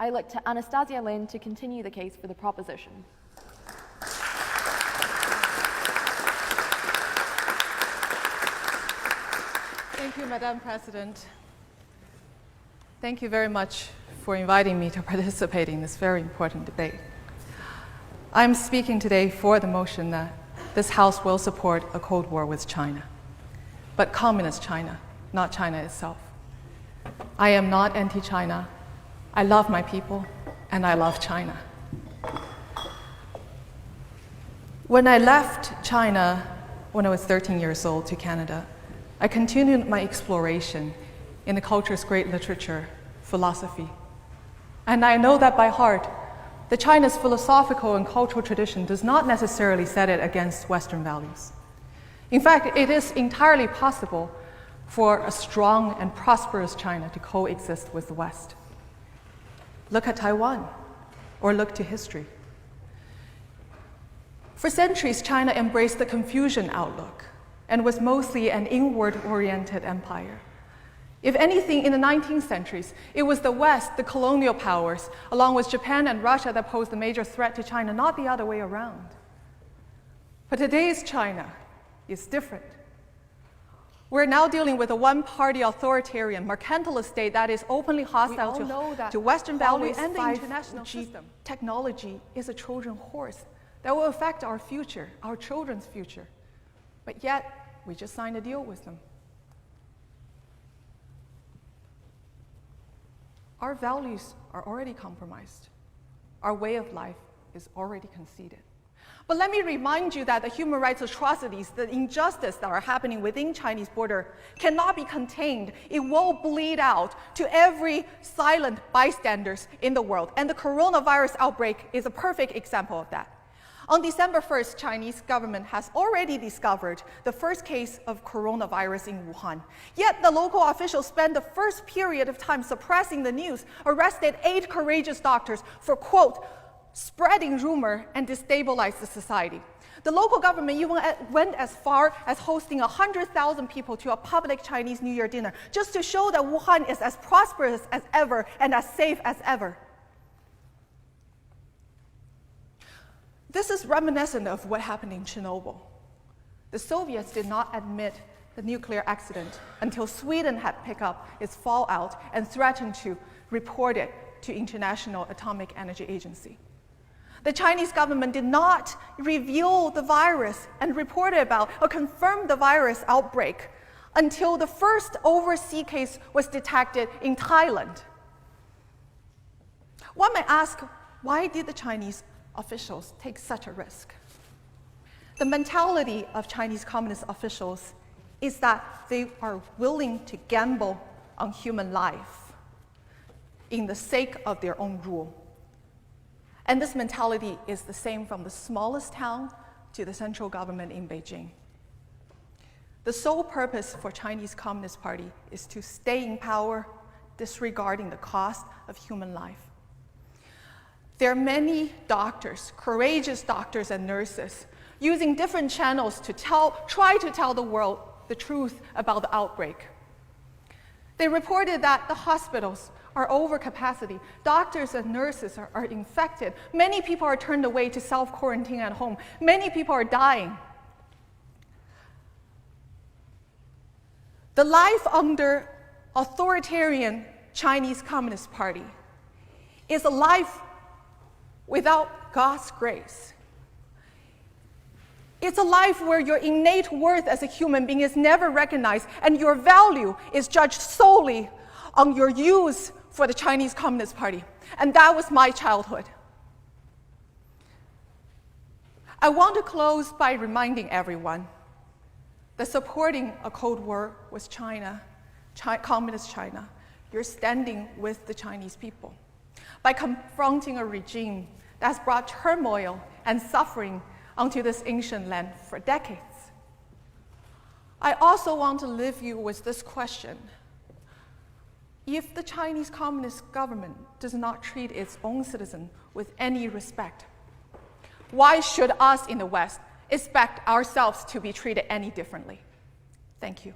I look to Anastasia Lin to continue the case for the proposition. Thank you, Madam President. Thank you very much for inviting me to participate in this very important debate. I'm speaking today for the motion that this House will support a Cold War with China, but communist China, not China itself. I am not anti-China. I love my people, and I love China. When I left China when I was 13 years old to Canada, I continued my exploration in the culture's great literature, philosophy. And I know that by heart, that China's philosophical and cultural tradition does not necessarily set it against Western values. In fact, it is entirely possible for a strong and prosperous China to coexist with the West. Look at Taiwan, or look to history. For centuries, China embraced the Confucian outlook and was mostly an inward-oriented empire. If anything, in the 19th centuries, it was the West, the colonial powers, along with Japan and Russia, that posed a major threat to China, not the other way around. But today's China is different. We're now dealing with a one-party authoritarian, mercantilist state that is openly hostile to Western values and the international system. Technology is a Trojan horse that will affect our future, our children's future. But yet, we just signed a deal with them. Our values are already compromised. Our way of life is already conceded. But let me remind you that the human rights atrocities, the injustice that are happening within Chinese border cannot be contained. It will bleed out to every silent bystanders in the world. And the coronavirus outbreak is a perfect example of that. On December 1st, Chinese government has already discovered the first case of coronavirus in Wuhan. Yet the local officials spent the first period of time suppressing the news, arrested 8 courageous doctors for, quote, spreading rumor and destabilize the society. The local government even went as far as hosting 100,000 people to a public Chinese New Year dinner, just to show that Wuhan is as prosperous as ever and as safe as ever. This is reminiscent of what happened in Chernobyl. The Soviets did not admit the nuclear accident until Sweden had picked up its fallout and threatened to report it to International Atomic Energy Agency. The Chinese government did not reveal the virus and report about or confirm the virus outbreak until the first overseas case was detected in Thailand. One may ask, why did the Chinese officials take such a risk? The mentality of Chinese Communist officials is that they are willing to gamble on human life in the sake of their own rule. And this mentality is the same from the smallest town to the central government in Beijing. The sole purpose for Chinese Communist Party is to stay in power, disregarding the cost of human life. There are many doctors, courageous doctors and nurses, using different channels to try to tell the world the truth about the outbreak. They reported that the hospitals are over capacity. Doctors and nurses are infected. Many people are turned away to self-quarantine at home. Many people are dying. The life under authoritarian Chinese Communist Party is a life without God's grace. It's a life where your innate worth as a human being is never recognized, and your value is judged solely on your use for the Chinese Communist Party. And that was my childhood. I want to close by reminding everyone that supporting a Cold War with China, Communist China, you're standing with the Chinese people. By confronting a regime that's brought turmoil and suffering onto this ancient land for decades. I also want to leave you with this question. If the Chinese Communist government does not treat its own citizens with any respect, why should us in the West expect ourselves to be treated any differently? Thank you.